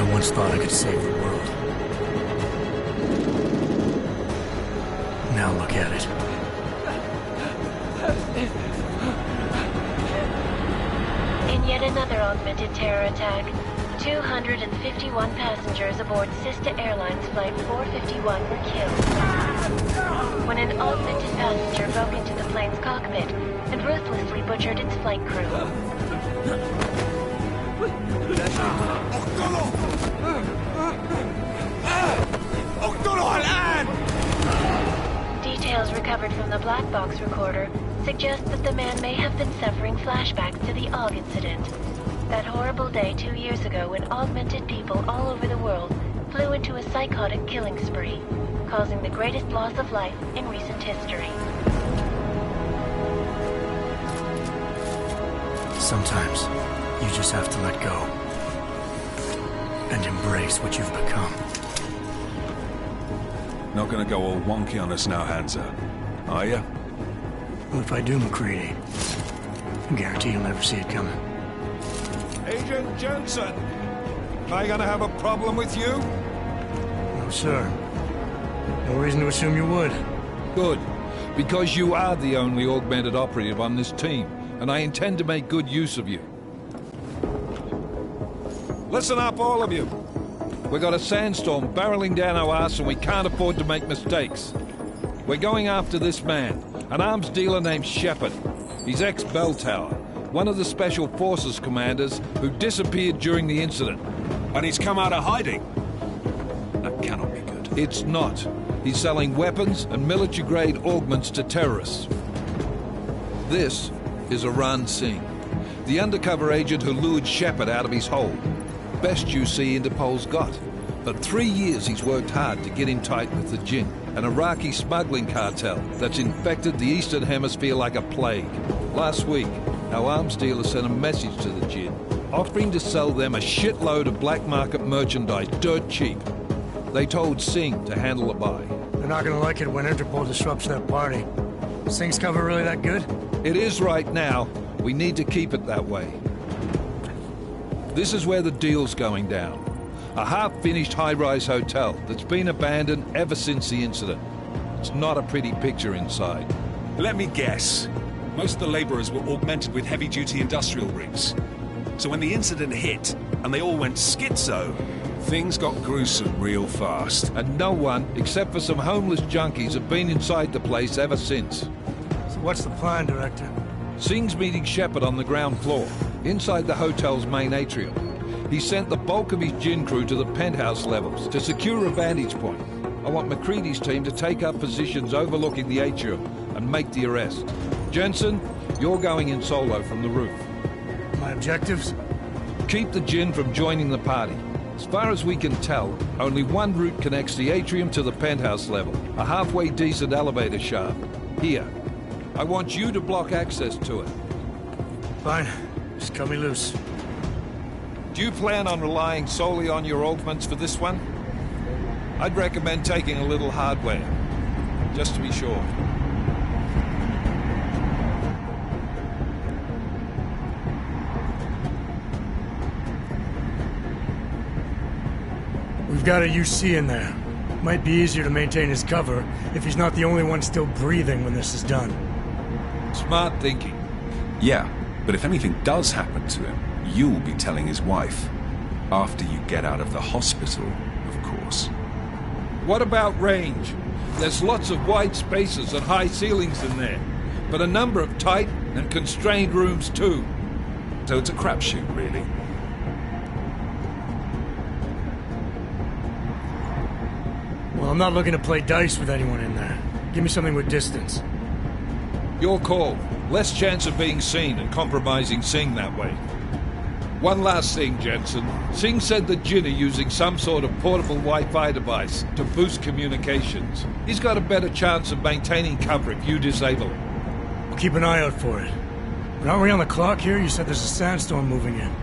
I once thought I could save the world. Now look at it. In yet another augmented terror attack, 251 passengers aboard Sister Airlines Flight 451 were killed when an augmented passenger broke into the plane's cockpit and ruthlessly butchered its flight crew. Details recovered from the black box recorder suggest that the man may have been suffering flashbacks to the AUG incident. That horrible day 2 years ago when augmented people all over the world flew into a psychotic killing spree, causing the greatest loss of life in recent history. Sometimes, you just have to let go. And embrace what you've become. Not gonna go all wonky on us now, Hansa, are ya? Well, if I do, McCready, I guarantee you'll never see it coming. Agent Jensen! Am I gonna have a problem with you? No, sir. No reason to assume you would. Good. Because you are the only augmented operative on this team, and I intend to make good use of you. Listen up, all of you. We got a sandstorm barreling down our arse and we can't afford to make mistakes. We're going after this man, an arms dealer named Shepard. He's ex-Bell Tower, one of the Special Forces commanders who disappeared during the incident. And he's come out of hiding? That cannot be good. It's not. He's selling weapons and military-grade augments to terrorists. This is Aran Singh, the undercover agent who lured Shepard out of his hole. Best you see Interpol's got. For 3 years he's worked hard to get in tight with the Jinn, an Iraqi smuggling cartel that's infected the Eastern Hemisphere like a plague. Last week, our arms dealer sent a message to the Jinn, offering to sell them a shitload of black market merchandise dirt cheap. They told Singh to handle the buy. They're not gonna like it when Interpol disrupts their party. Singh's cover really that good? It is right now. We need to keep it that way. This is where the deal's going down. A half-finished high-rise hotel that's been abandoned ever since the incident. It's not a pretty picture inside. Let me guess. Most of the laborers were augmented with heavy-duty industrial rigs. So when the incident hit, and they all went schizo, things got gruesome real fast. And no one, except for some homeless junkies, have been inside the place ever since. So what's the plan, Director? Singh's meeting Shepard on the ground floor, inside the hotel's main atrium. He sent the bulk of his Jinn crew to the penthouse levels to secure a vantage point. I want McCready's team to take up positions overlooking the atrium and make the arrest. Jensen, you're going in solo from the roof. My objectives? Keep the Jinn from joining the party. As far as we can tell, only one route connects the atrium to the penthouse level, a halfway decent elevator shaft. Here. I want you to block access to it. Fine. Just cut me loose. Do you plan on relying solely on your augments for this one? I'd recommend taking a little hardware, just to be sure. We've got a UC in there. Might be easier to maintain his cover if he's not the only one still breathing when this is done. Smart thinking. Yeah, but if anything does happen to him, you'll be telling his wife. After you get out of the hospital, of course. What about range? There's lots of wide spaces and high ceilings in there, but a number of tight and constrained rooms too. So it's a crapshoot, really. Well, I'm not looking to play dice with anyone in there. Give me something with distance. Your call. Less chance of being seen and compromising Singh that way. One last thing, Jensen. Singh said the Jinn are using some sort of portable Wi-Fi device to boost communications. He's got a better chance of maintaining cover if you disable it. We'll keep an eye out for it. But aren't we on the clock here? You said there's a sandstorm moving in.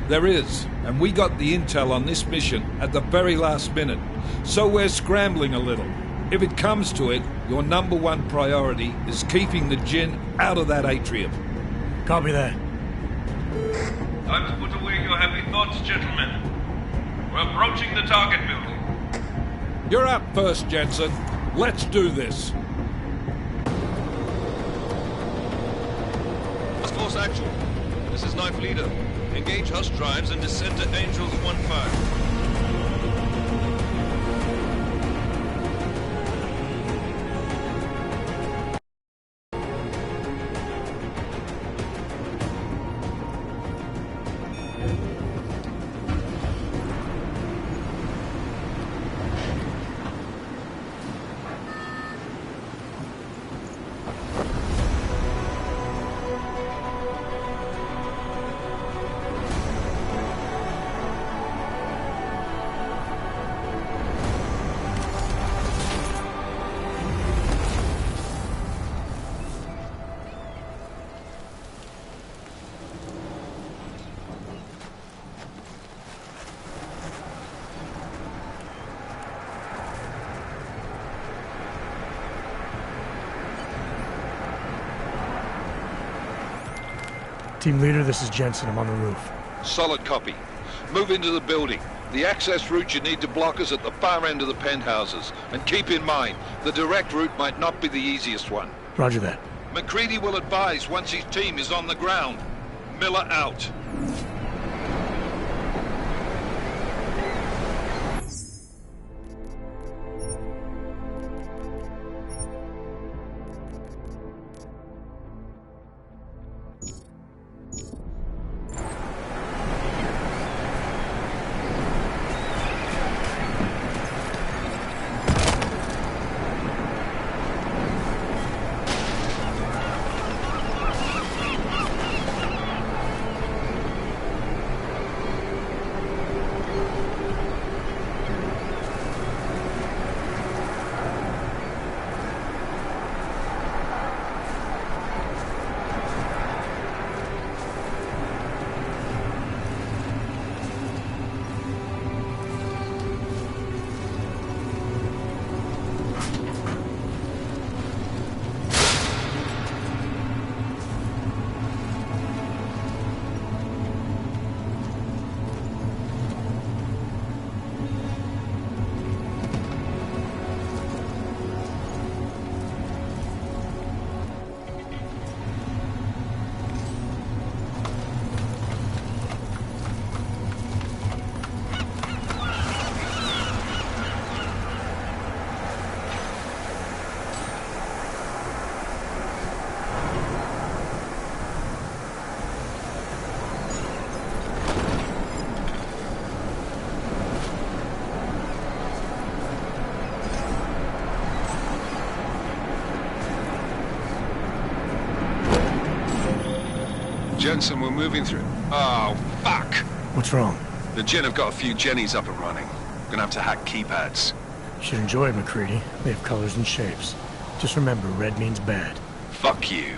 There is, and we got the intel on this mission at the very last minute. So we're scrambling a little. If it comes to it, your #1 priority is keeping the Jinn out of that atrium. Copy that. Time to put away your heavy thoughts, gentlemen. We're approaching the target building. You're up first, Jensen. Let's do this. Task Force Actual. This is Knife Leader. Engage Hush drives and descend to Angels 1-5. Team leader, this is Jensen. I'm on the roof. Solid copy. Move into the building. The access route you need to block is at the far end of the penthouses. And keep in mind, the direct route might not be the easiest one. Roger that. McCready will advise once his team is on the ground. Miller out. Jensen, we're moving through. Oh, fuck! What's wrong? The Gen have got a few Jennies up and running. Gonna have to hack keypads. You should enjoy it, McCready. They have colors and shapes. Just remember, red means bad. Fuck you.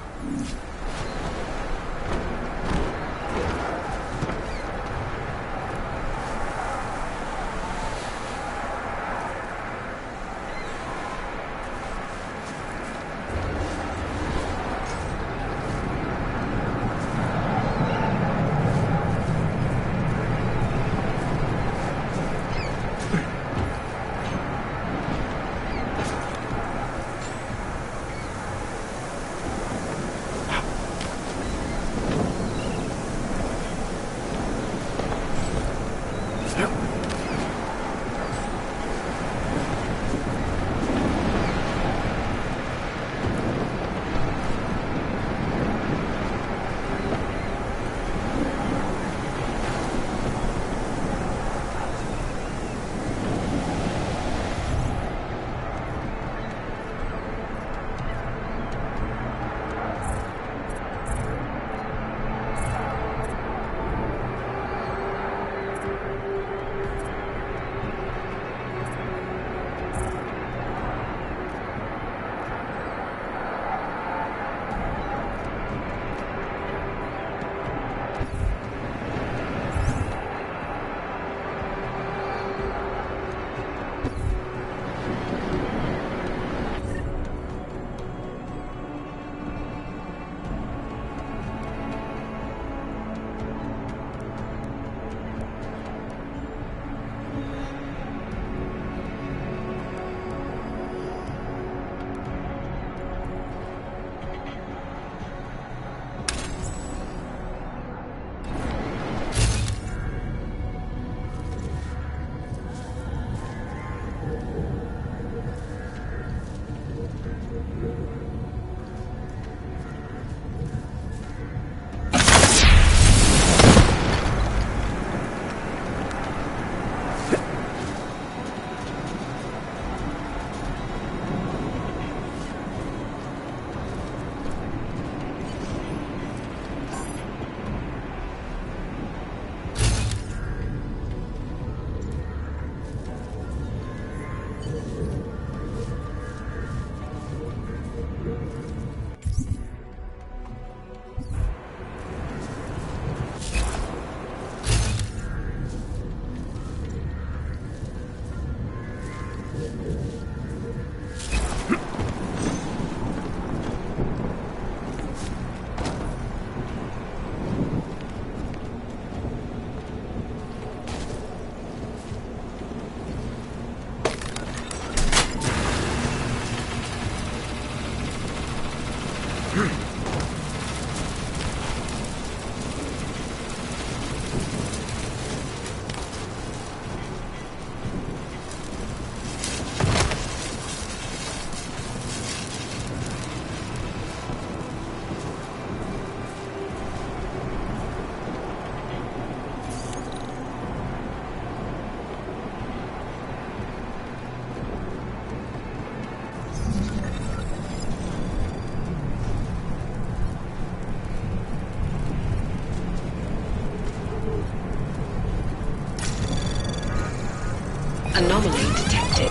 Anomaly detected.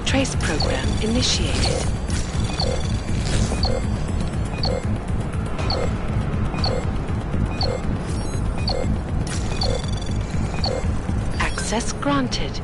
Trace program initiated. Access granted.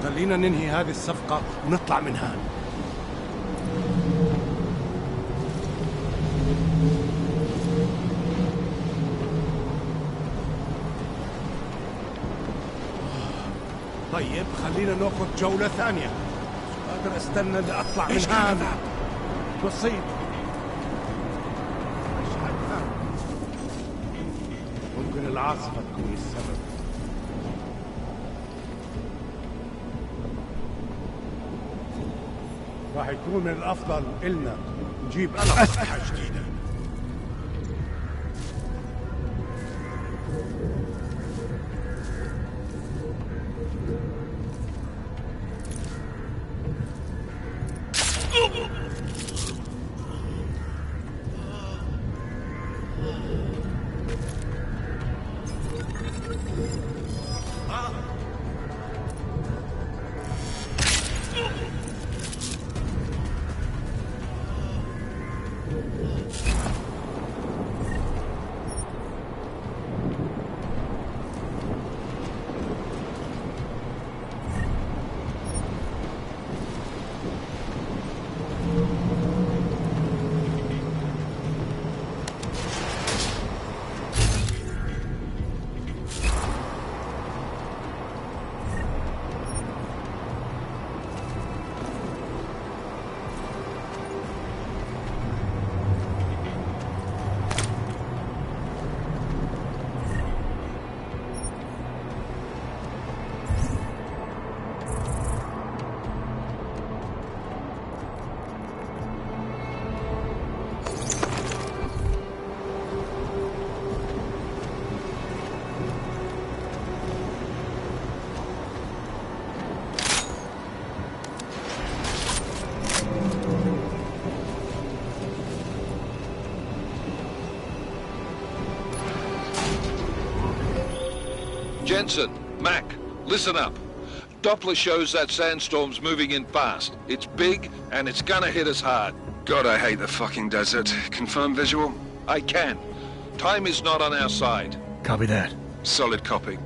خلينا ننهي هذه الصفقة ونطلع من هان. طيب خلينا ناخذ جولة ثانية. مش قادر استنى لأطلع من هان. بسيط. ممكن العاصفة تكون السبب. راح يكون من الأفضل إلنا نجيب أسلحة جديدة. Jensen, Mac, Listen up. Doppler shows that sandstorm's moving in fast. It's big, and it's gonna hit us hard. God, I hate the fucking desert. Confirm visual? I can. Time is not on our side. Copy that. Solid copy.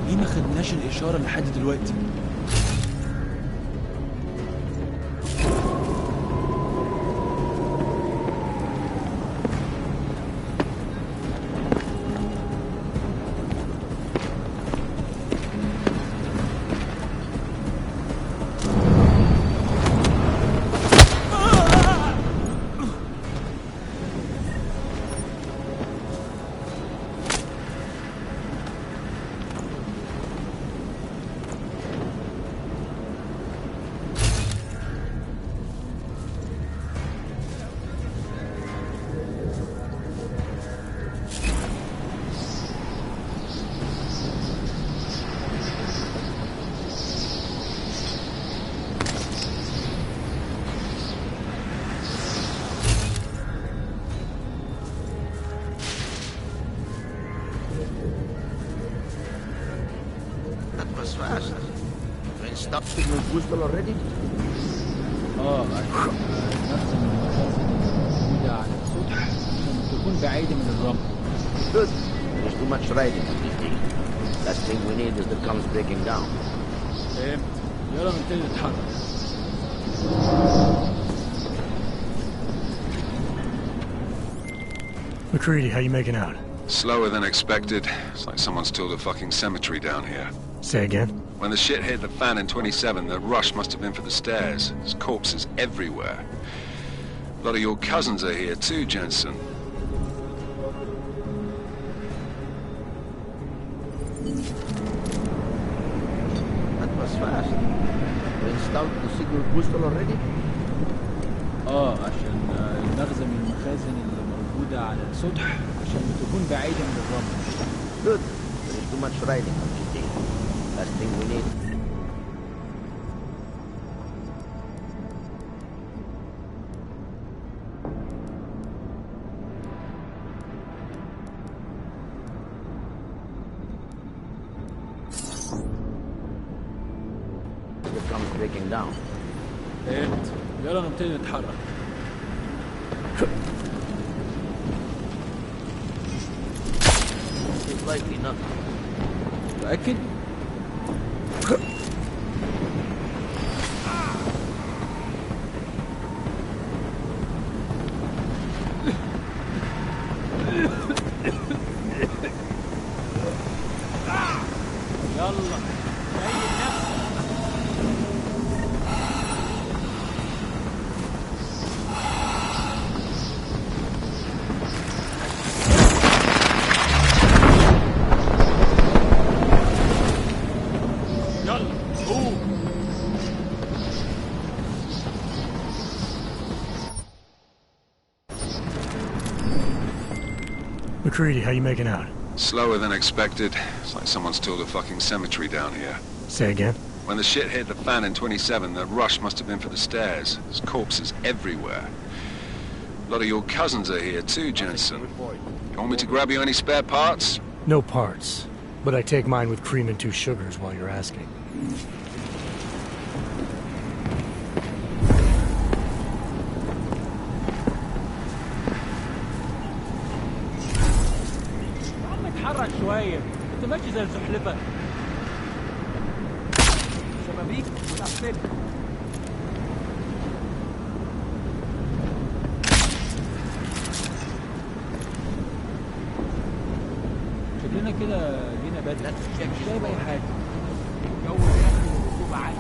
ليه ما خدناش الإشارة لحد دلوقتي؟ Fast. When stop signal boosted already? عشان نفس المخازن الموجودة على السطح عشان تكون بعيدة من الرمل. Good. There's too much riding on this thing. Last thing we need is the guns breaking down. فهمت. يلا نبتدي نتحرك. McCready, how you making out? Slower than expected. It's like someone's tilled a fucking cemetery down here. Say again? When the shit hit the fan in 27, the rush must have been for the stairs. There's corpses everywhere. A lot of your cousins are here too, Jensen. That was fast. We installed the signal booster already? عشان نخزن المخازن اللي موجودة على السطح عشان تكون بعيدة من الرمل. Good. There's too much riding on this thing. Last thing we need. It comes breaking down. فهمت. يلا نبتدي نتحرك. It's likely not. متأكد؟ يلا سيد نفسك. يلا قوم. McCready, how you making out? Slower than expected. It's like someone's tilled a fucking cemetery down here. Say again? When the shit hit the fan in 27, the rush must have been for the stairs. There's corpses everywhere. A lot of your cousins are here too, Jensen. You want me to grab you any spare parts? No parts. But I take mine with cream and 2 sugars while you're asking. اتحرك شوية. انت ماشي زي الزحلفة. شبابيك متقفلة. شكلنا كده جينا بدري. مش شايف أي حاجة. الجو بياخد الرطوبة عالية.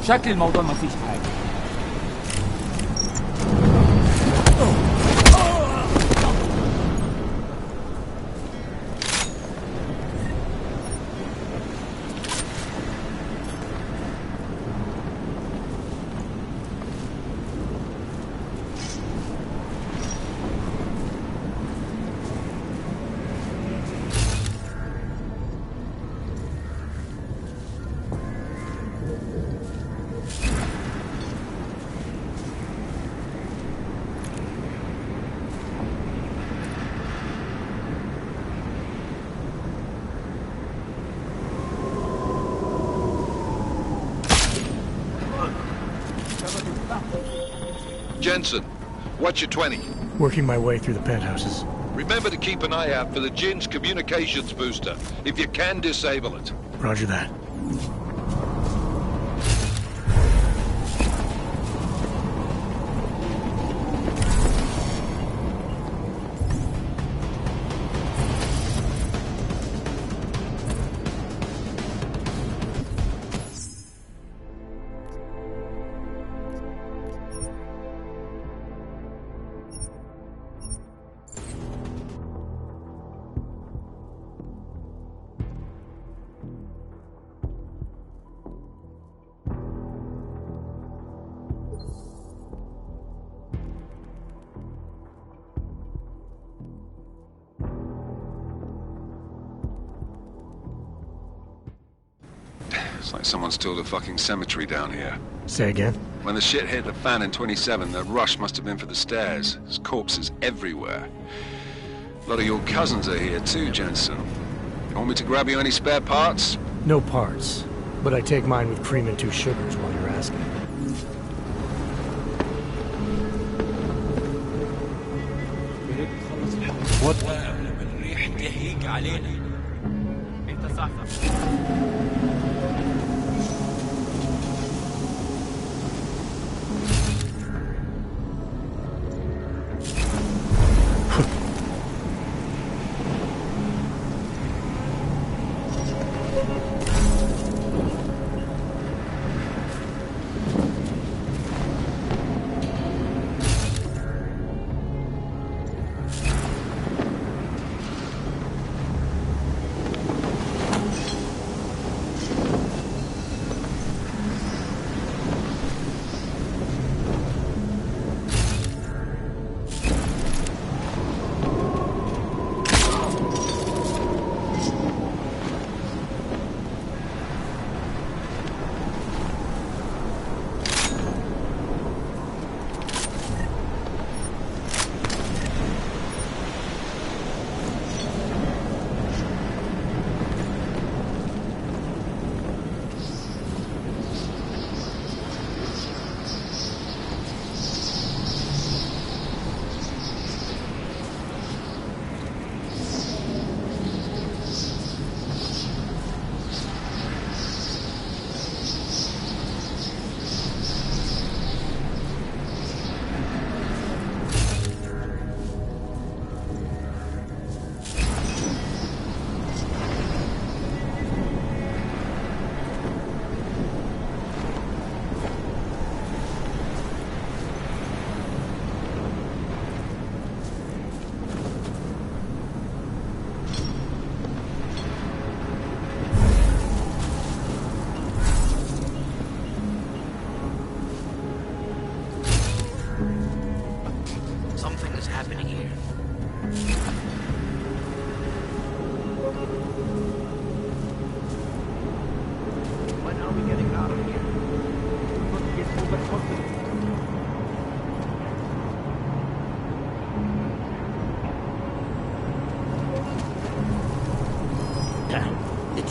شكل الموضوع مفيش حاجة. Jensen, what's your 20? Working my way through the penthouses. Remember to keep an eye out for the Jin's communications booster. If you can, disable it. Roger that. It's like someone's tilled a fucking cemetery down here. Say again? When the shit hit the fan in 27, the rush must have been for the stairs. There's corpses everywhere. A lot of your cousins are here too, Jensen. You want me to grab you any spare parts? No parts. But I take mine with cream and 2 sugars while you're asking. What? الريح تهيج علينا. انت صح.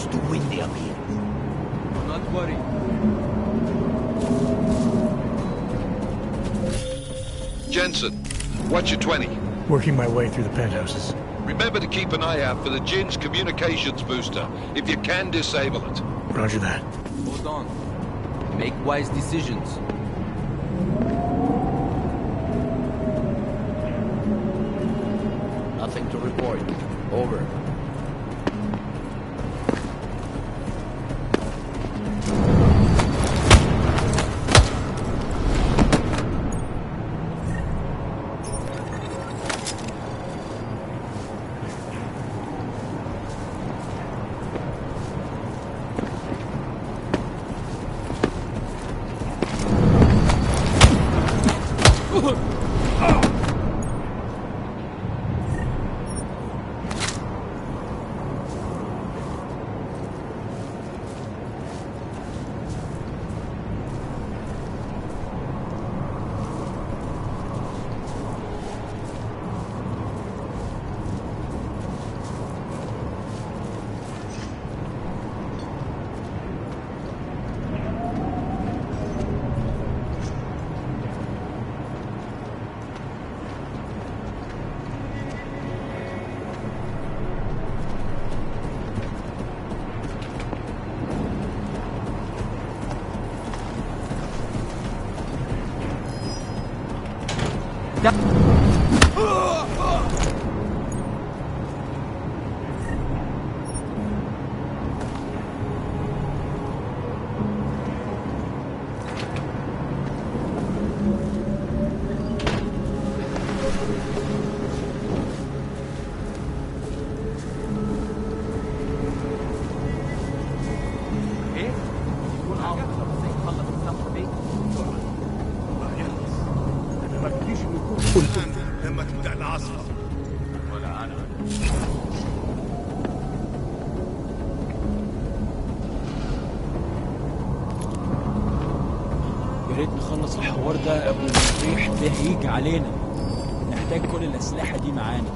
It's too windy up here. Do not worry. Jensen, what's your 20? Working my way through the penthouses. Remember to keep an eye out for the Jin's communications booster. If you can, disable it. Roger that. Hold on. Make wise decisions. Nothing to report. Over. لما تبدأ العاصفة. ولا أنا. يا ريت نخلص الحوار ده قبل ما الريح ده هيجي علينا. نحتاج كل الأسلحة دي معانا.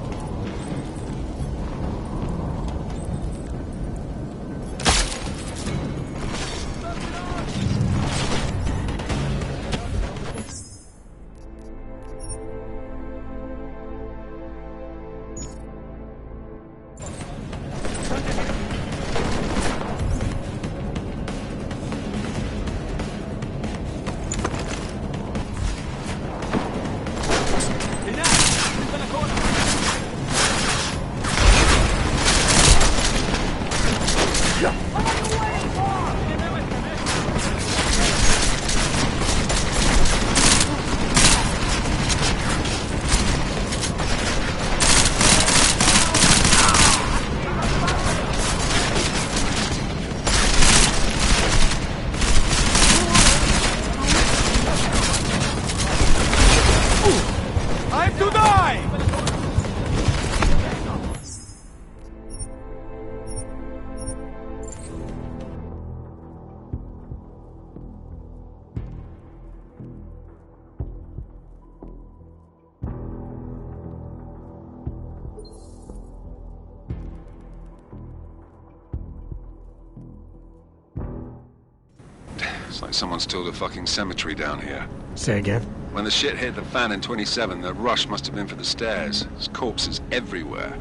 It's like someone's tilled a fucking cemetery down here. Say again? When the shit hit the fan in 27, the rush must have been for the stairs. There's corpses everywhere.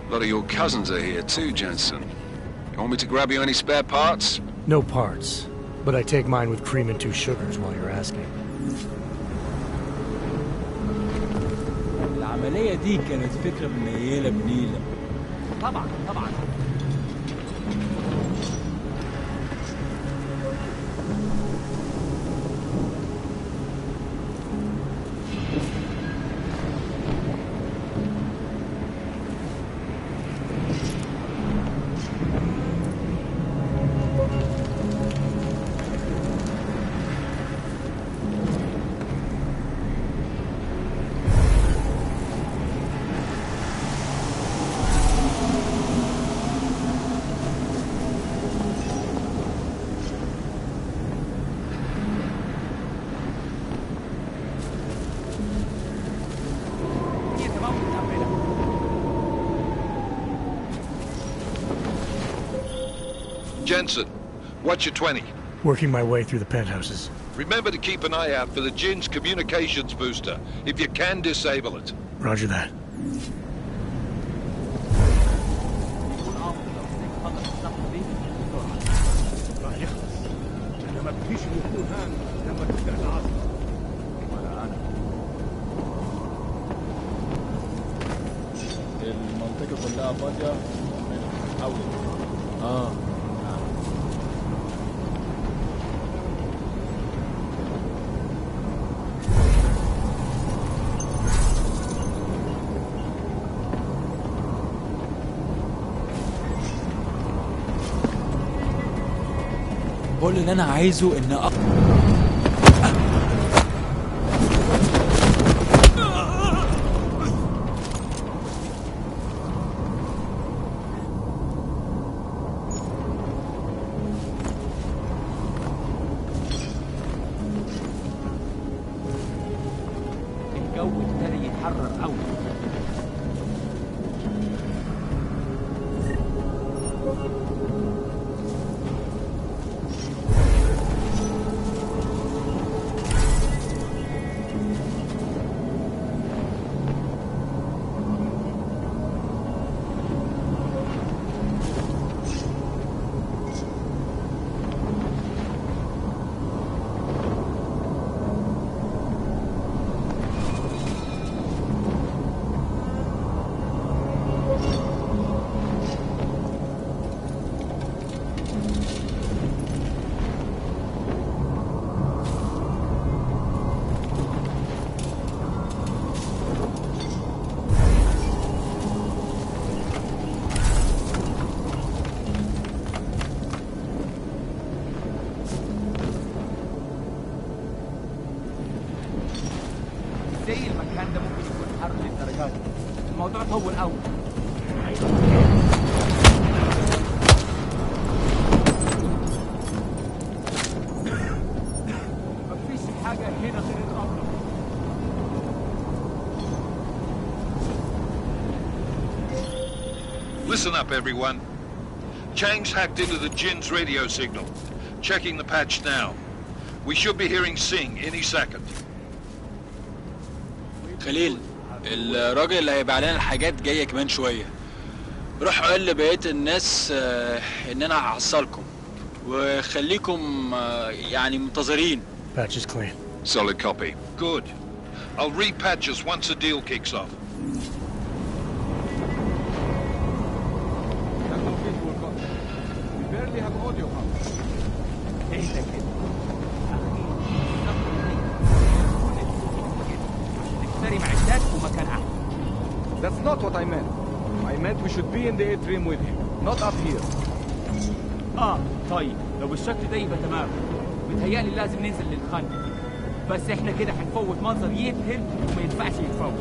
A lot of your cousins are here too, Jensen. You want me to grab you any spare parts? No parts. But I take mine with cream and 2 sugars while you're asking. العملية دي كانت فكرة منيلة بنيلة. طبعا. Jensen, what's your 20? Working my way through the penthouses. Remember to keep an eye out for the Jinn's communications booster. If you can, disable it. Roger that. المنطقة كلها فاضية حولي. كل اللي انا عايزه ان الجو ابتدى يتحرر قوي. ازاي المكان ده ممكن يكون حر للدرجات دي؟ الموضوع طول قوي. مفيش حاجة هنا غير الأرض. Listen up, everyone. Chang's hacked into the Jinn's radio signal. Checking the patch now. We should be hearing Singh any second. خليل، الراجل اللي هيبقى علينا الحاجات جاية كمان شوية. روح قول لبقية الناس ان انا هحصلكم وخليكم يعني منتظرين. Patch is clean. Solid copy. Good. I'll repatch us once the deal kicks off. We barely have audio coverage. اهدى كده. نشتري معدات ومكان أحسن. That's not what I meant. I meant we should be in the atrium with him, not up here. طيب لو بالشكل ده يبقى تمام. متهيألي لازم ننزل للخلف. بس احنا كده هنفوت منظر يذهل وما ينفعش يتفوت.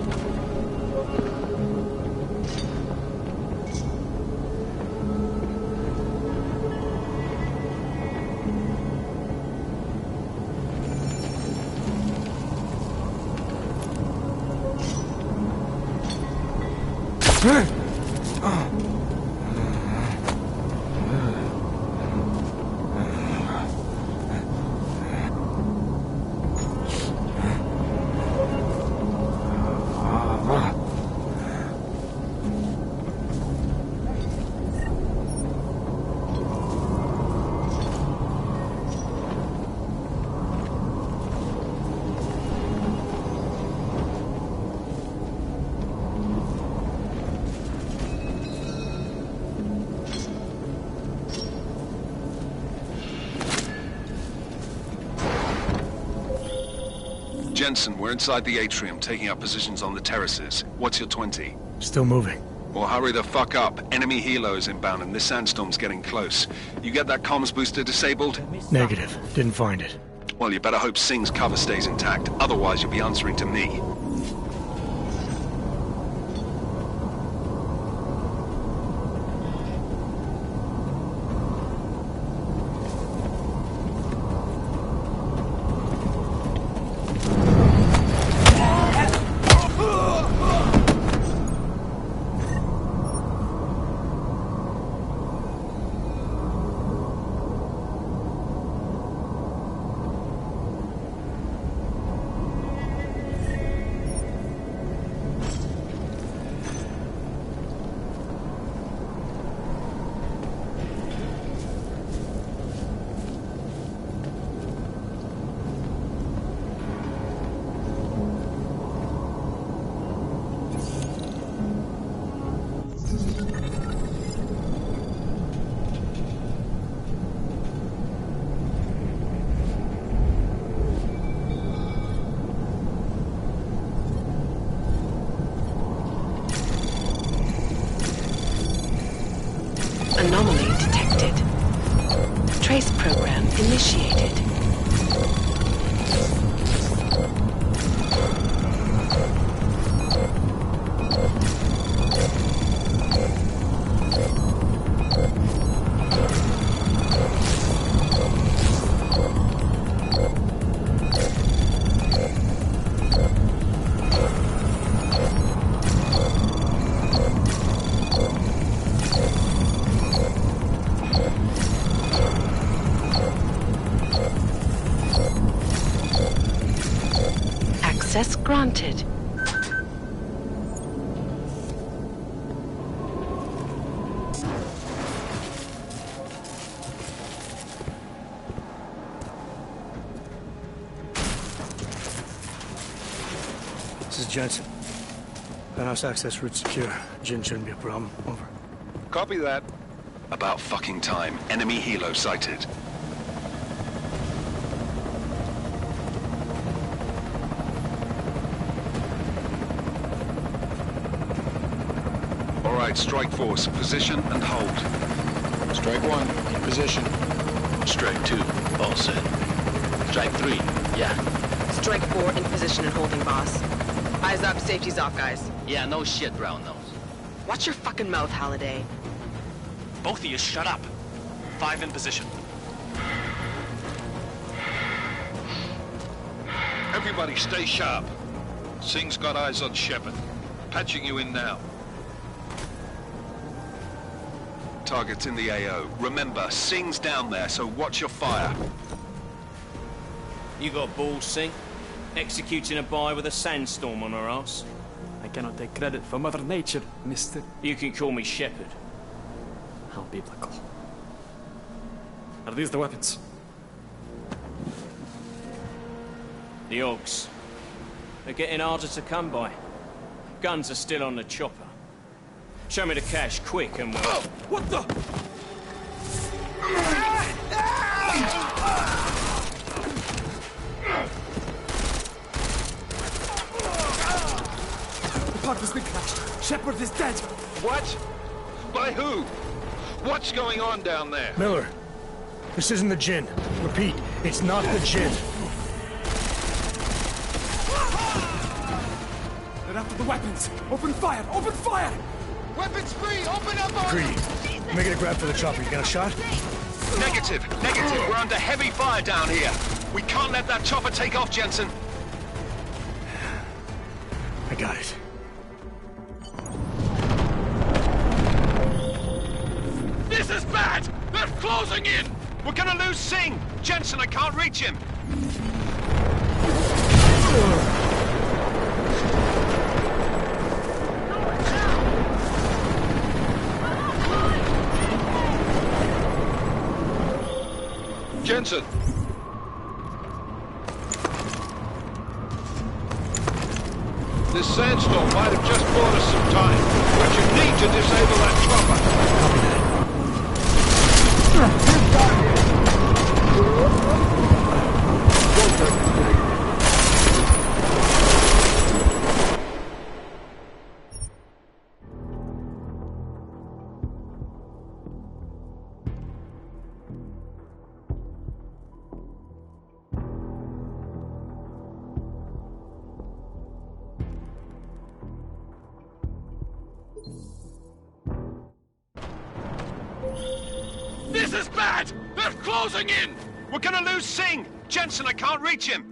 Jensen, we're inside the atrium, taking up positions on the terraces. What's your 20? Still moving. Well, hurry the fuck up. Enemy helos inbound and this sandstorm's getting close. You get that comms booster disabled? Negative. Didn't find it. Well, you better hope Singh's cover stays intact. Otherwise, you'll be answering to me. Trace program initiated. Access granted. This is Jensen. Penthouse access route secure. Jin shouldn't be a problem. Over. Copy that. About fucking time. Enemy helo sighted. All right, strike force. Position and hold. Strike 1, in position. Strike 2, all set. Strike 3, yeah. Strike 4 in position and holding, boss. Eyes up, safety's off, guys. Yeah, no shit, brown nose. Watch your fucking mouth, Halliday. Both of you shut up. 5 in position. Everybody stay sharp. Singh's got eyes on Shepard. Patching you in now. Target's in the AO. Remember, Singh's down there, so watch your fire. You got balls, Singh? Executing a buy with a sandstorm on her ass? I cannot take credit for Mother Nature, mister. You can call me Shepard. How biblical. Are these the weapons? The Augs. They're getting harder to come by. Guns are still on the chopper. Show me the cash, quick, and we'll... Oh, what the? The part has been crashed. Shepard is dead. What? By who? What's going on down there? Miller, this isn't the Jinn. Repeat, it's not the Jinn. They're after the weapons. Open fire! Open fire! Weapons free! Open up on Greedy. Make it a grab for the chopper. You got a shot? Negative. We're under heavy fire down here. We can't let that chopper take off, Jensen. I got it. This is bad! They're closing in! We're gonna lose Singh! Jensen, I can't reach him! Jensen! This sandstorm might have just bought us some time, but you need to disable that This is bad! They're closing in! We're gonna lose Singh! Jensen, I can't reach him!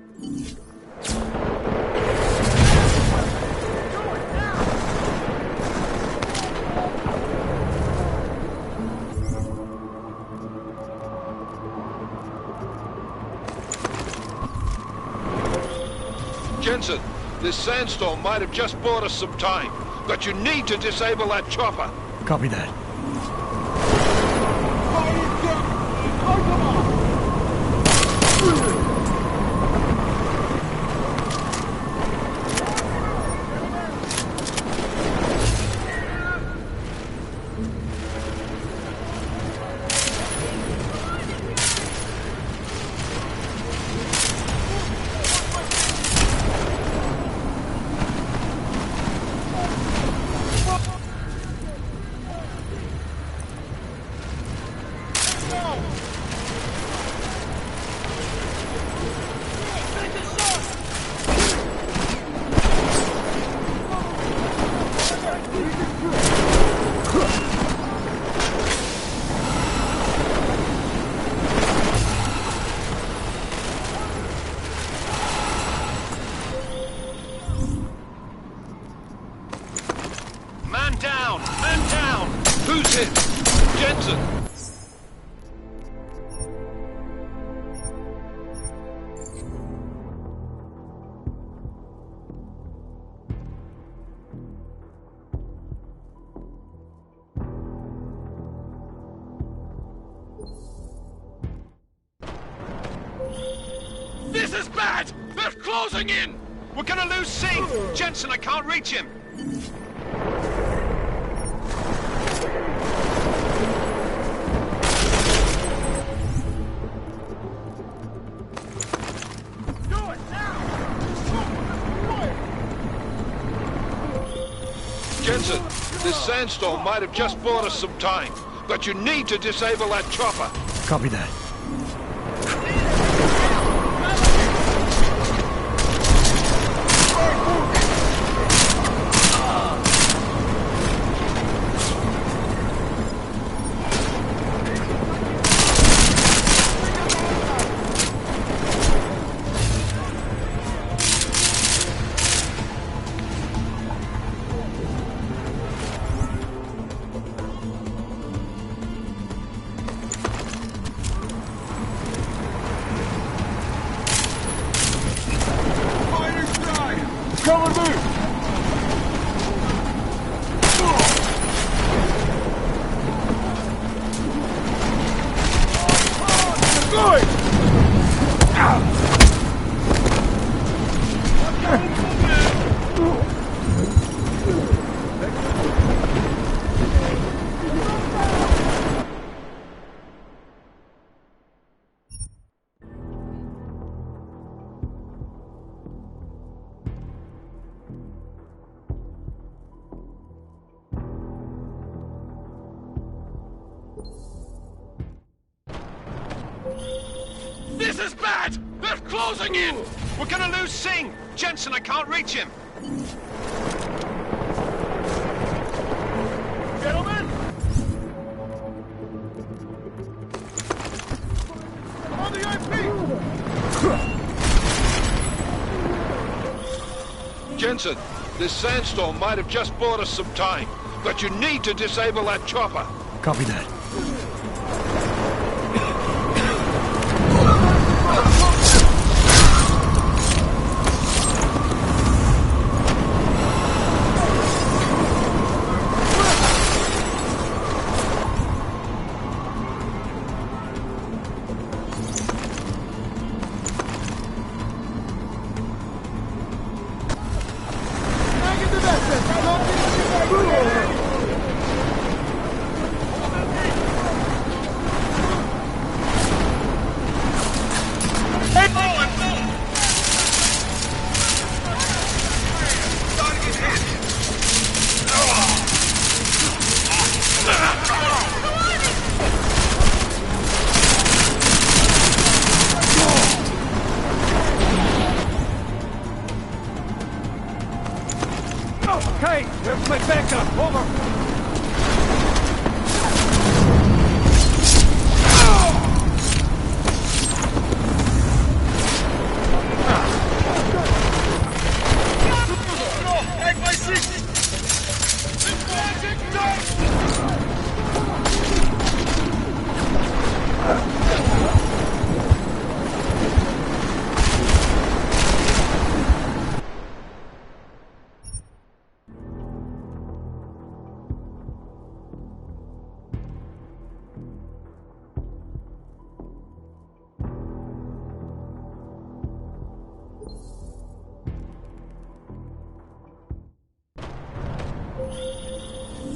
Jensen, this sandstorm might have just bought us some time, but you need to disable that chopper. Copy that. hit! Jensen! This is bad! They're closing in! We're gonna lose Singh! Jensen, I can't reach him! Jensen, this sandstorm might have just bought us some time, but you need to disable that chopper. Copy that. This is bad! They're closing in! We're gonna lose Singh! Jensen, I can't reach him! Gentlemen! On the IP! Jensen, this sandstorm might have just bought us some time, but you need to disable that chopper. Copy that. Okay, where's my backup? Over.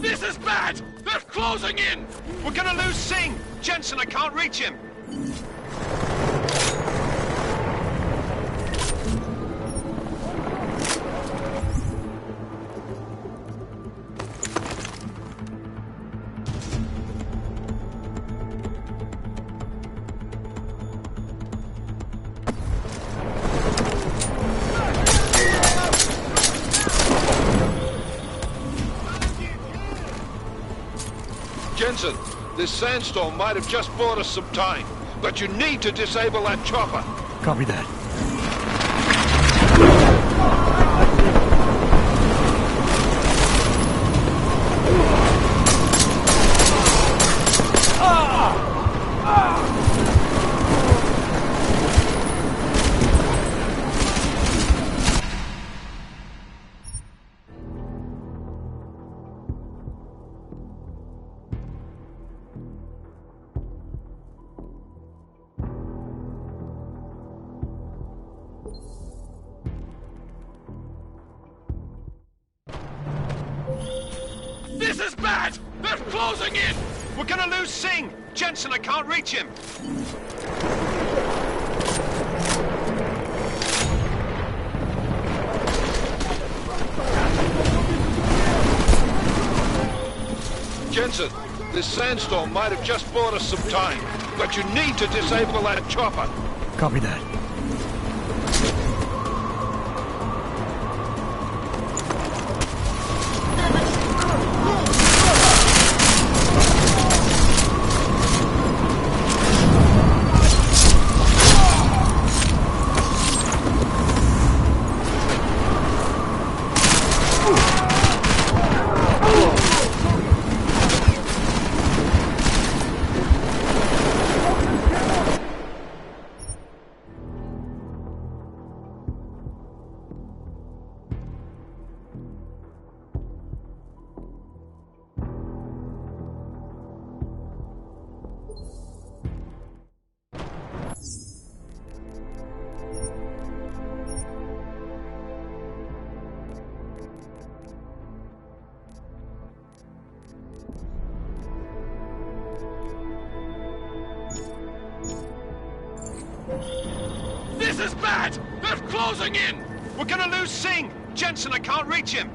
This is bad! They're closing in! We're gonna lose Singh! Jensen, I can't reach him! Jensen, this sandstorm might have just bought us some time, but you need to disable that chopper. Copy that. bad! They're closing in! We're gonna lose Singh! Jensen, I can't reach him! Jensen, this sandstorm might have just bought us some time, but you need to disable that chopper. Copy that. This is bad! They're closing in! We're gonna lose Singh! Jensen, I can't reach him!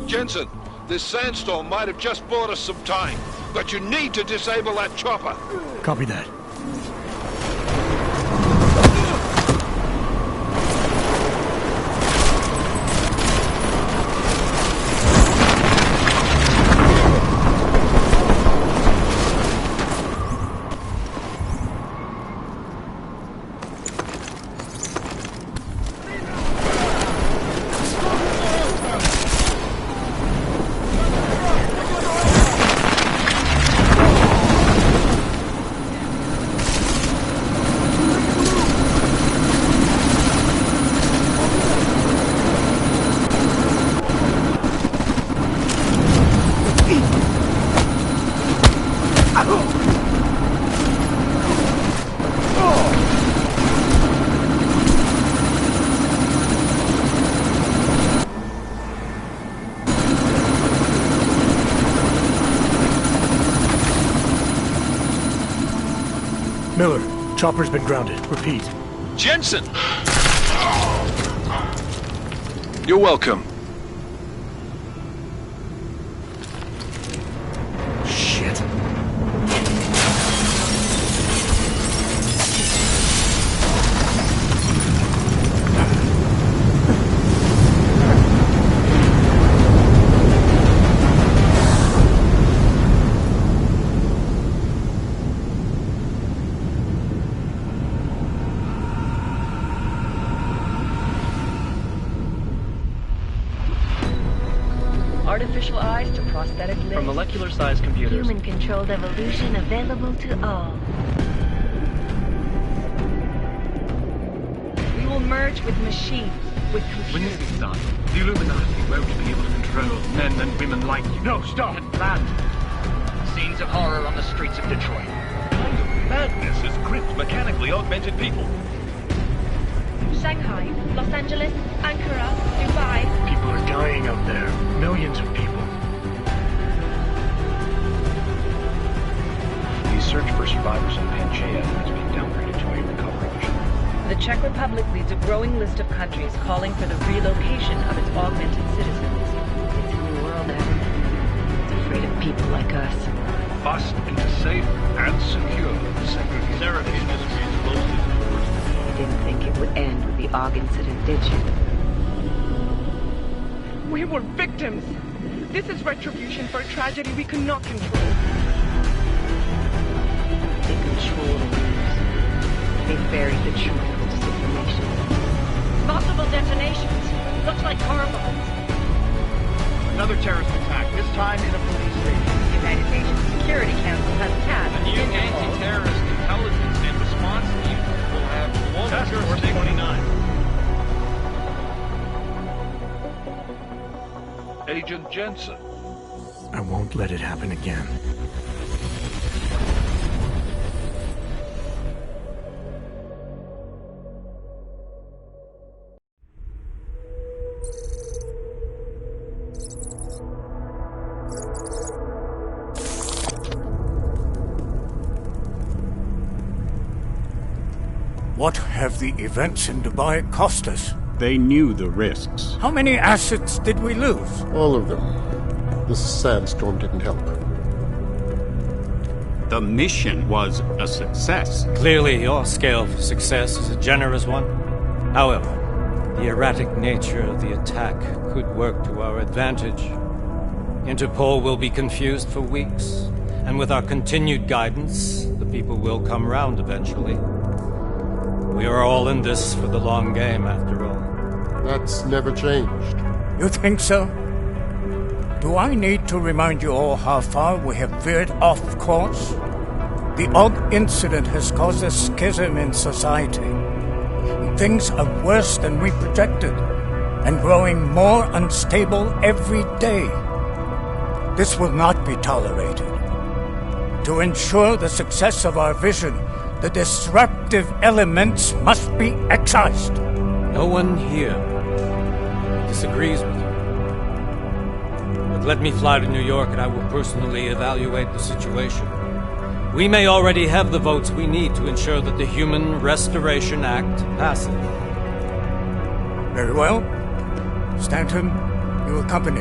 Jensen, this sandstorm might have just bought us some time, but you need to disable that chopper. Copy that. Miller, chopper's been grounded. Repeat. Jensen! You're welcome. Shit. Artificial eyes to prosthetic limbs. From molecular-sized computers. Human-controlled evolution available to all. We will merge with machines, with computers. When this is done, the Illuminati won't be able to control men and women like you. No, stop! And planned. Scenes of horror on the streets of Detroit. What kind of madness has gripped mechanically augmented people? Shanghai, Los Angeles, Ankara, Dubai. People are dying out there. Millions of people. The search for survivors in Pangaea has been downgraded to a recovery mission. The Czech Republic leads a growing list of countries calling for the relocation of its augmented citizens. It's a new world, Adam. It's afraid of people like us. Bust into safe and secure segregation. Therapy industry is closely You didn't think it would end with the AUG incident, did you? We were victims. This is retribution for a tragedy we could not control. They control the news. They buried the truth with disinformation. Multiple detonations. Looks like car bombs. Another terrorist attack, this time in a police station. The United Nations Security Council has tasked A new anti-terrorist intelligence and response team will have Task Force 29. Agent Jensen. I won't let it happen again. What have the events in Dubai cost us? They knew the risks. How many assets did we lose? All of them. The sandstorm didn't help. The mission was a success. Clearly, your scale for success is a generous one. However, the erratic nature of the attack could work to our advantage. Interpol will be confused for weeks, and with our continued guidance, the people will come round eventually. We are all in this for the long game, after all. That's never changed. You think so? Do I need to remind you all how far we have veered off course? The Og incident has caused a schism in society. Things are worse than we projected, and growing more unstable every day. This will not be tolerated. To ensure the success of our vision, the disruptive elements must be excised. No one here disagrees with you. But let me fly to New York and I will personally evaluate the situation. We may already have the votes we need to ensure that the Human Restoration Act passes. Very well. Stanton, you accompany.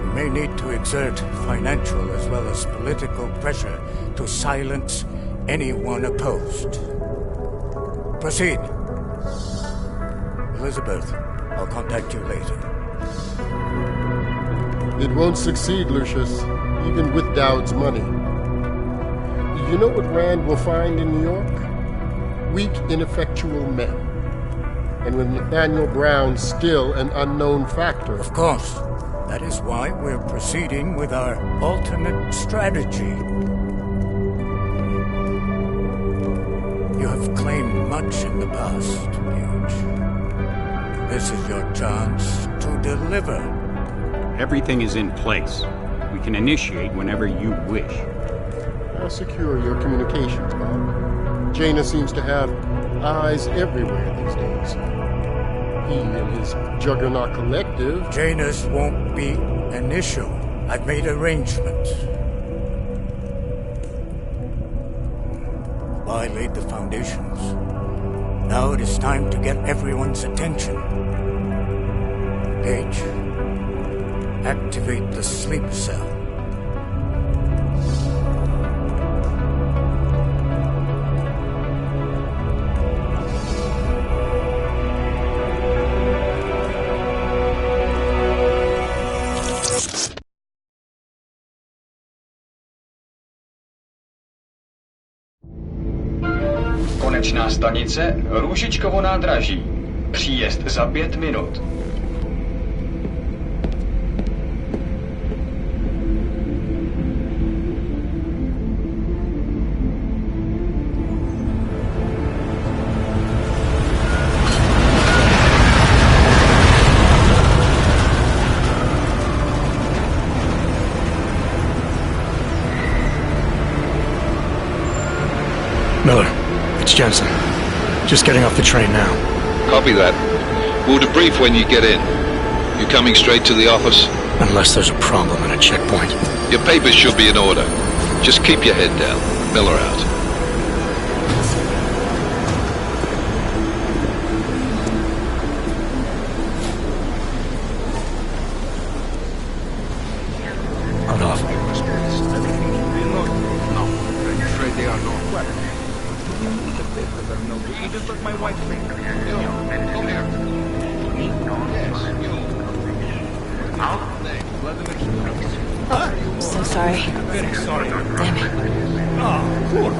We may need to exert financial as well as political pressure to silence anyone opposed. Proceed. Elizabeth, I'll contact you later. It won't succeed, Lucius, even with Dowd's money. You know what Rand will find in New York? Weak, ineffectual men. And with Nathaniel Brown still an unknown factor. Of course. That is why we're proceeding with our alternate strategy. You have claimed much in the past, Huge. This is your chance to deliver. Everything is in place. We can initiate whenever you wish. I'll secure your communications, Bob. Jaina seems to have eyes everywhere these days. He and his Juggernaut Collective... Jaina's won't be an issue. I've made arrangements. I laid the foundations. Now it is time to get everyone's attention. Gage, activate the sleep cell. Konečná stanice Růžičkovo nádraží. Příjezd za 5 minut. Miller, it's Jensen. Just getting off the train now. Copy that. We'll debrief when you get in. You coming straight to the office? Unless there's a problem at a checkpoint. Your papers should be in order. Just keep your head down. Miller out. Hold off. No, I'm afraid they are not. You just took my wife's finger. Come here. Oh, so sorry. Very sorry. Damn it. Oh, poor.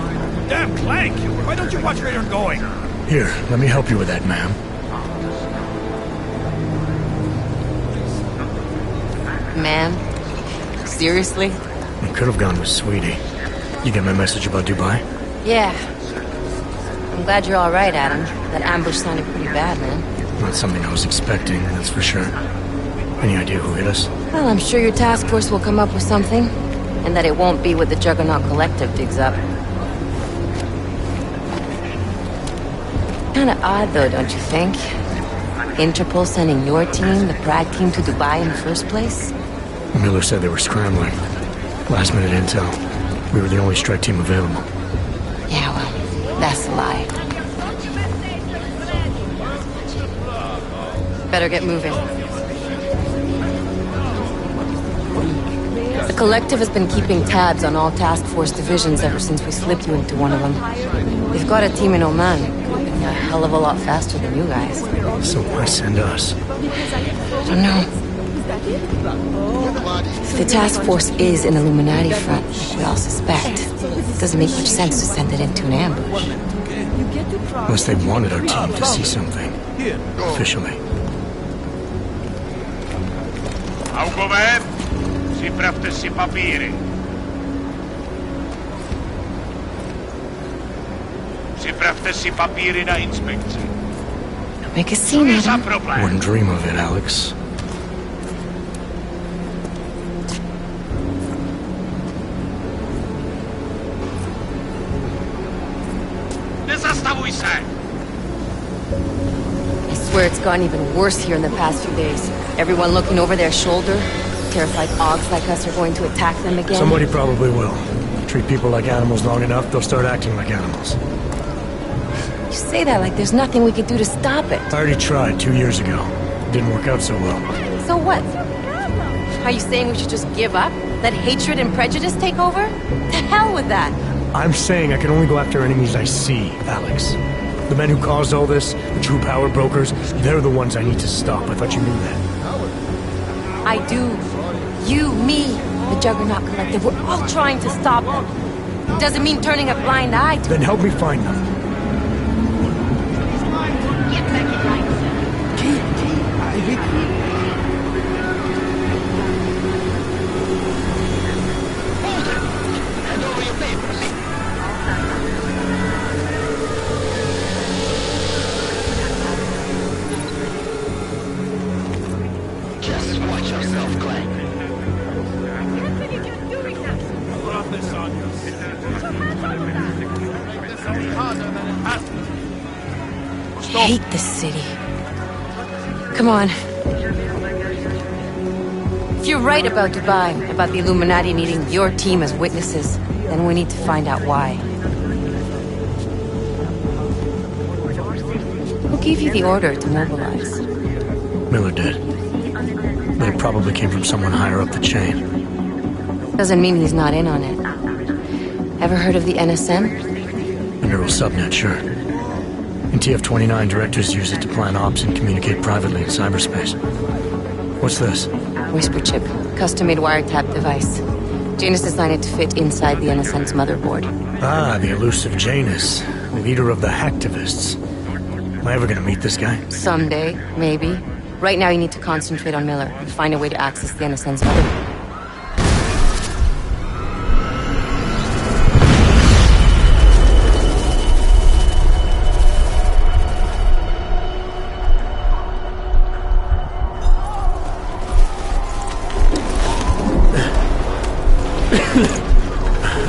Damn Clank! Why don't you watch where you're going? Here, let me help you with that, ma'am. Ma'am? Seriously? I could have gone with Sweetie. You get my message about Dubai? Yeah. I'm glad you're all right, Adam. That ambush sounded pretty bad, man. Not something I was expecting, that's for sure. Any idea who hit us? Well, I'm sure your task force will come up with something. And that it won't be what the Juggernaut Collective digs up. Kinda odd, though, don't you think? Interpol sending your team, the Prague team, to Dubai in the first place? Miller said they were scrambling. Last minute intel. We were the only strike team available. Yeah, well, that's a lie. Better get moving. The Collective has been keeping tabs on all task force divisions ever since we slipped you into one of them. They've got a team in Oman, moving a hell of a lot faster than you guys. So why send us? I don't know. If the task force is an Illuminati front, like we all suspect, it doesn't make much sense to send it into an ambush. Unless they wanted our team to see something. Officially. Augover, si prawte si papiery. Si prawte si papiery na inspekcję. Don't make a scene, Adam. Wouldn't dream of it, Alex. Nie zastawuj się! I swear it's gotten even worse here in the past few days. Everyone looking over their shoulder. Terrified Augs like us are going to attack them again. Somebody probably will. Treat people like animals long enough, they'll start acting like animals. You say that like there's nothing we could do to stop it. I already tried 2 years ago. Didn't work out so well. So what? Are you saying we should just give up? Let hatred and prejudice take over? To hell with that! I'm saying I can only go after enemies I see, Alex. The men who caused all this, the true power brokers, they're the ones I need to stop. I thought you knew that. I do. You, me, the Juggernaut Collective, we're all trying to stop them. Doesn't mean turning a blind eye to Then help me find them. Get back in line, Hand over your papers. Just watch yourself, Clank. I hate this city. Come on. If you're right about Dubai, about the Illuminati needing your team as witnesses, then we need to find out why. Who gave you the order to mobilize? Miller did. But it probably came from someone higher up the chain. Doesn't mean he's not in on it. Ever heard of the NSM? A neural subnet, sure. In TF-29, directors use it to plan ops and communicate privately in cyberspace. What's this? Whisper chip. Custom-made wiretap device. Janus designed it to fit inside the NSM's motherboard. Ah, the elusive Janus. Leader of the hacktivists. Am I ever gonna meet this guy? Someday, maybe. Right now you need to concentrate on Miller and find a way to access the NSM's motherboard.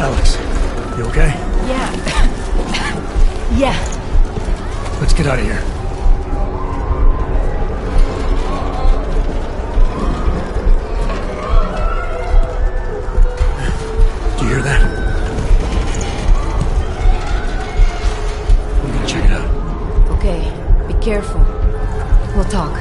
Alex, you okay? Yeah. Yeah. Let's get out of here. Do you hear that? I'm gonna check it out. Okay, be careful. We'll talk.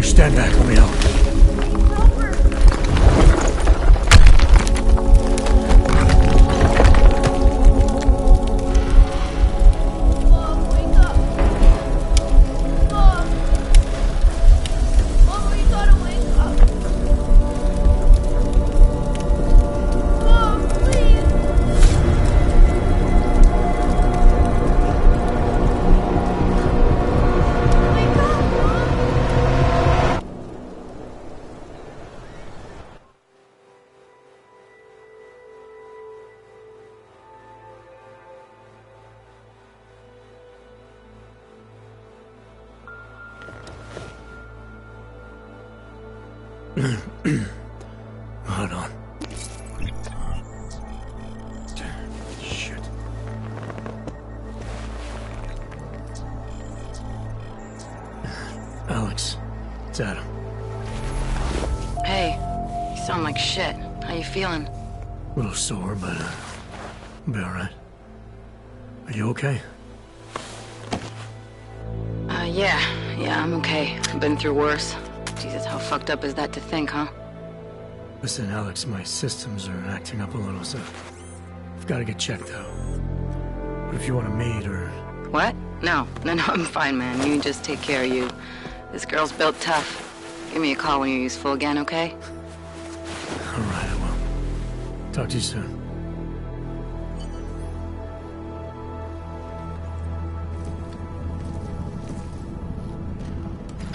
Stand back, let me help. Hold on. It's Adam. Hey, you sound like shit. How you feeling? A little sore, but I'll be alright. Are you okay? Yeah, I'm okay. I've been through worse. Jesus, how fucked up is that to think, huh? Listen, Alex, my systems are acting up a little, so I've got to get checked out. But if you want to meet or... What? No, I'm fine, man. You just take care of you. This girl's built tough. Give me a call when you're useful again, okay? Alright, I will. Talk to you soon.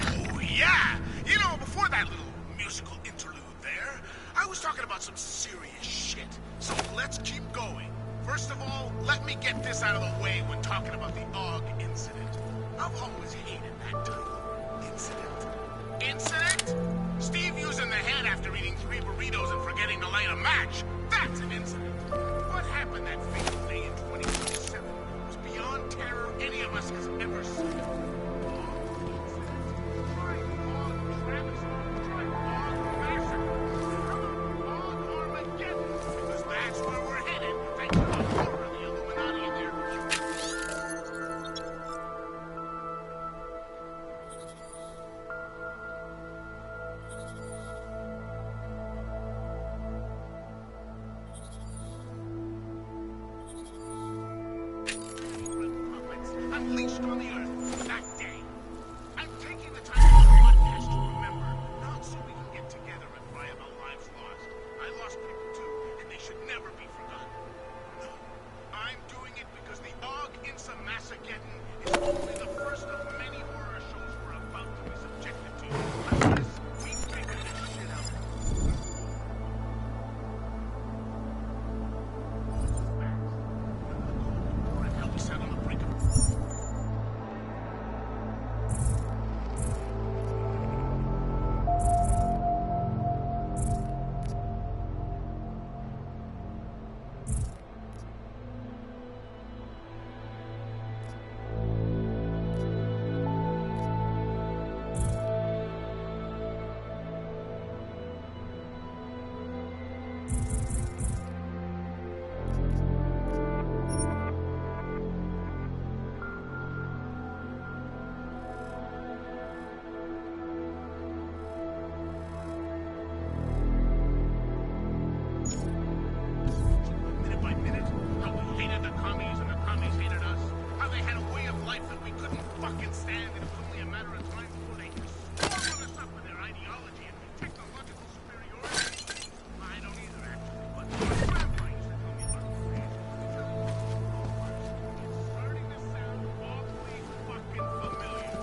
Oh, yeah! You know, before that little musical interlude there, I was talking about some serious shit. So let's keep going. First of all, let me get this out of the way when talking about the AUG incident. I've always hated that title. Incident. Incident? Steve using the head after eating 3 burritos and forgetting to light a match. That's an incident. What happened that fateful day in 2027 was beyond terror any of us has ever seen. That's where we're headed. Thank you to the power of the Illuminati and their unleashed on the earth that day. I'm taking the time of the podcast to remember, not so we can get together and cry about lives lost. I lost people too, and they should never be forgotten. No, I'm doing it because the AUG Insa Massageddon is only the first of many horror shows we're about to be subjected to unless we figure this shit out. How we sat on the brink of minute by minute, how we hated the commies and the commies hated us, how they had a way of life that we couldn't fucking stand, and it was only a matter of time before they swallowed us up with their ideology and technological superiority. I don't either, actually, but my grandpa used to tell me about it. It's starting to sound awfully fucking familiar.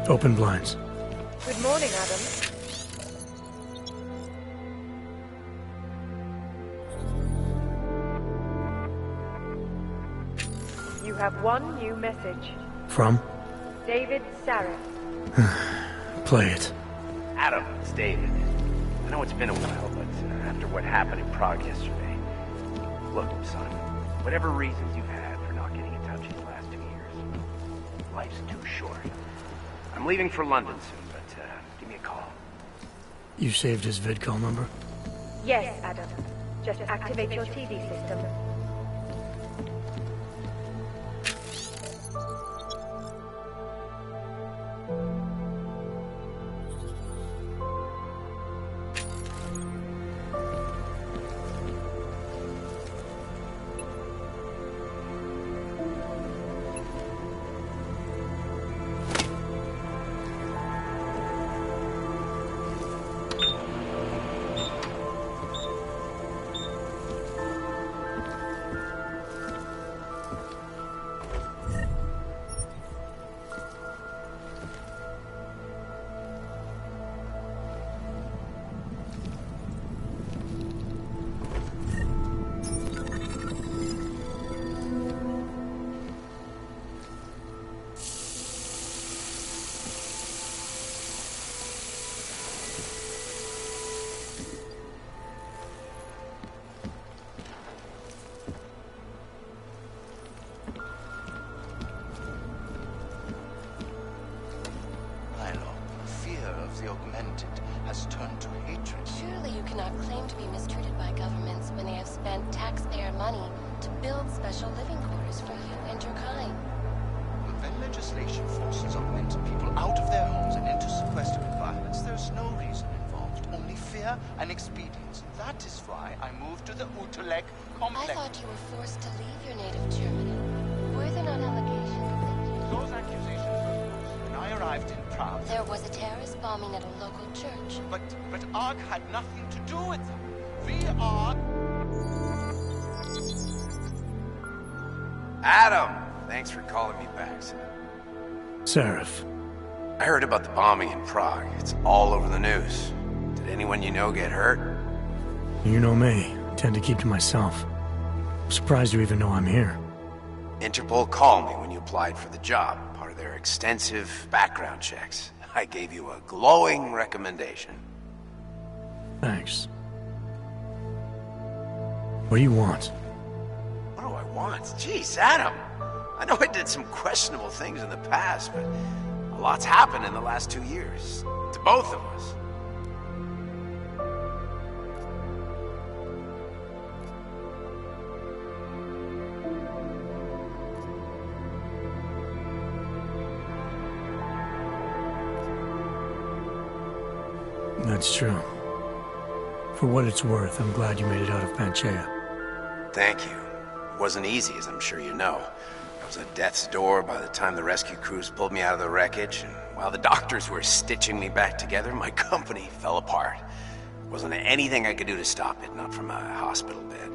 Open blinds. Good morning, Adam. You have one new message. From? David Sarah. Play it. it's David. I know it's been a while, but after what happened in Prague yesterday... Look, son, whatever reasons you've had for not getting in touch these last 2 years, life's too short. I'm leaving for London soon, but give me a call. You saved his vidcall number? Yes, Adam. Just activate your TV system. And expedience. That is why I moved to the Utelek complex. I thought you were forced to leave your native Germany. Were there not allegations? Those accusations were false. When I arrived in Prague... There was a terrorist bombing at a local church. But ARG had nothing to do with them. We are... Adam! Thanks for calling me back, son. Seraph. I heard about the bombing in Prague. It's all over the news. Did anyone you know get hurt? You know me. I tend to keep to myself. I'm surprised you even know I'm here. Interpol called me when you applied for the job, part of their extensive background checks. I gave you a glowing recommendation. Thanks. What do you want? What do I want? Jeez, Adam! I know I did some questionable things in the past, but a lot's happened in the last 2 years. To both of us. That's true. For what it's worth, I'm glad you made it out of Panchea. Thank you. It wasn't easy, as I'm sure you know. I was at death's door by the time the rescue crews pulled me out of the wreckage, and while the doctors were stitching me back together, my company fell apart. There wasn't anything I could do to stop it, not from a hospital bed.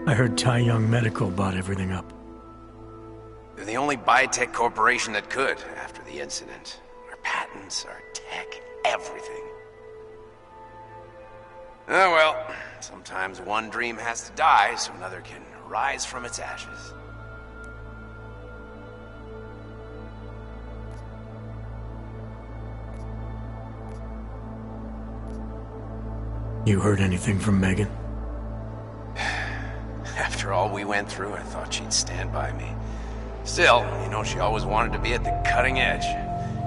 I heard Tai Young Medical bought everything up. They're the only biotech corporation that could, after the incident. Our patents, our tech, everything. Oh well, sometimes one dream has to die so another can rise from its ashes. You heard anything from Megan? After all we went through, I thought she'd stand by me. Still, you know, she always wanted to be at the cutting edge.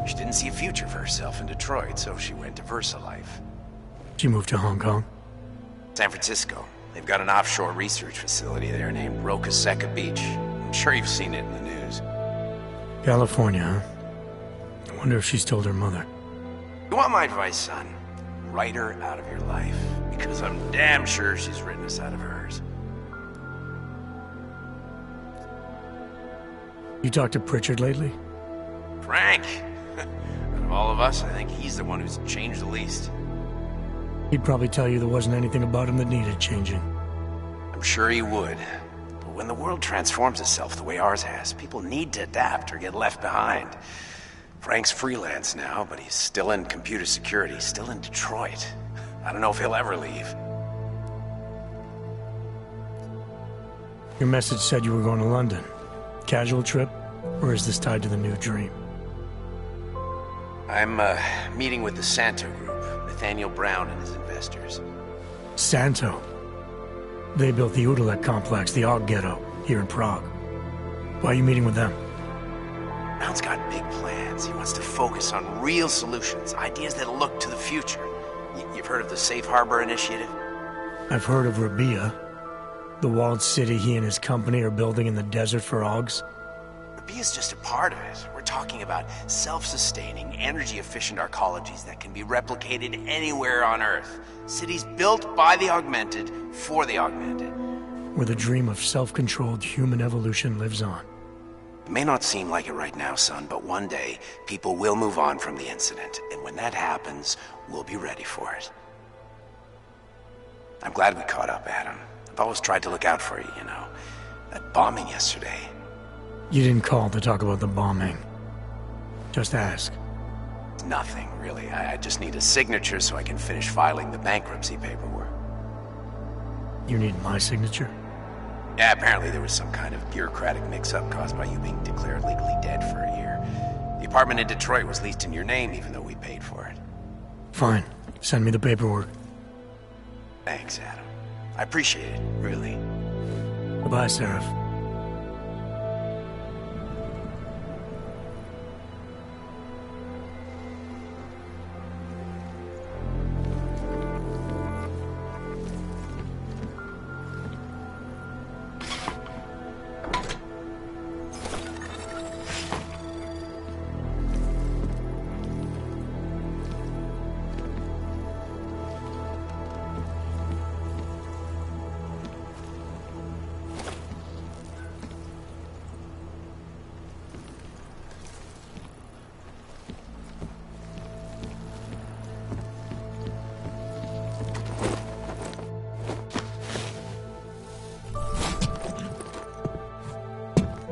She didn't see a future for herself in Detroit, so she went to VersaLife. She moved to Hong Kong? San Francisco. They've got an offshore research facility there named Roca Seca Beach. I'm sure you've seen it in the news. California, huh? I wonder if she's told her mother. You want my advice, son? Write her out of your life. Because I'm damn sure she's written us out of hers. You talked to Pritchard lately? Frank! Out of all of us, I think he's the one who's changed the least. He'd probably tell you there wasn't anything about him that needed changing. I'm sure he would. But when the world transforms itself the way ours has, people need to adapt or get left behind. Frank's freelance now, but he's still in computer security, still in Detroit. I don't know if he'll ever leave. Your message said you were going to London. Casual trip? Or is this tied to the new dream? I'm meeting with the Santo group. Nathaniel Brown and his investors. Santo. They built the Udalek complex, the Og ghetto, here in Prague. Why are you meeting with them? Brown's got big plans. He wants to focus on real solutions, ideas that look to the future. You've heard of the Safe Harbor Initiative? I've heard of Rabia, the walled city he and his company are building in the desert for Augs. Rabia's just a part of it. We're talking about self-sustaining, energy-efficient arcologies that can be replicated anywhere on Earth. Cities built by the augmented, for the augmented. Where the dream of self-controlled human evolution lives on. It may not seem like it right now, son, but one day, people will move on from the incident. And when that happens, we'll be ready for it. I'm glad we caught up, Adam. I've always tried to look out for you, you know. That bombing yesterday. You didn't call to talk about the bombing. Just ask. Nothing, really. I just need a signature so I can finish filing the bankruptcy paperwork. You need my signature? Yeah, apparently there was some kind of bureaucratic mix-up caused by you being declared legally dead for a year. The apartment in Detroit was leased in your name, even though we paid for it. Fine. Send me the paperwork. Thanks, Adam. I appreciate it, really. Goodbye, Seraph.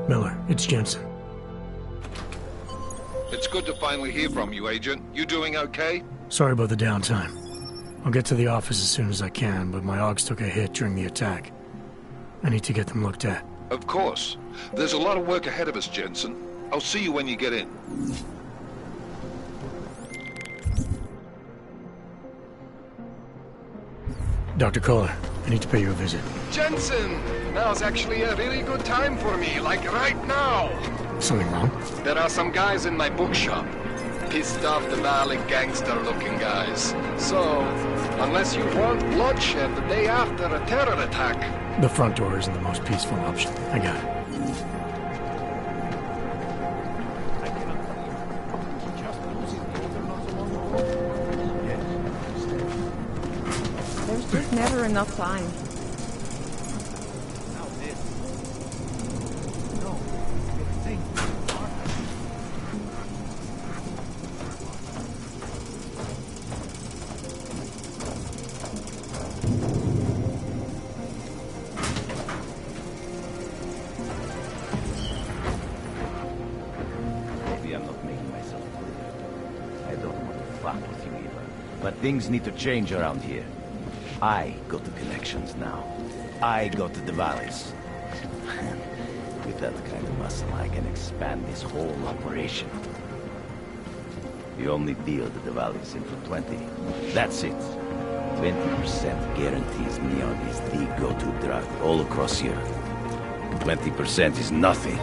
Miller, it's Jensen. It's good to finally hear from you, Agent. You doing okay? Sorry about the downtime. I'll get to the office as soon as I can, but my Augs took a hit during the attack. I need to get them looked at. Of course. There's a lot of work ahead of us, Jensen. I'll see you when you get in. Dr. Kohler, I need to pay you a visit. Jensen! Now's actually a really good time for me, like right now! Something wrong? There are some guys in my bookshop. Pissed off the Valley gangster-looking guys. So, unless you want bloodshed the day after a terror attack... The front door isn't the most peaceful option. I got it. There's just never enough time. Maybe I'm not making myself clear. I don't want to fuck with you either. But things need to change around here. I got the connections now. I got the valleys. With that kind of muscle, I can expand this whole operation. The only deal that the valleys in for 20. That's it. 20% guarantees Neon is the go-to drug all across Europe. 20% is nothing.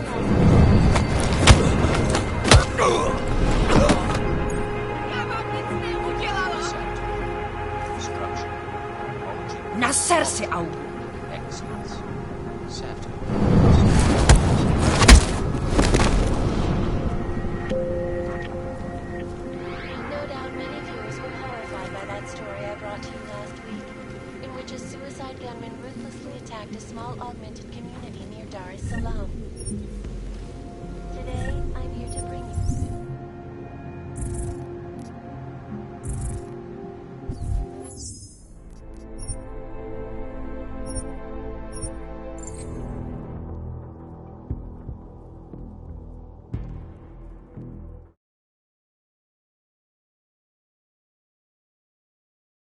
Na serce, au! No doubt many viewers were horrified by that story I brought to you last week, in which a suicide gunman ruthlessly attacked a small augmented community near Dar es Salaam. Today, I'm here to bring you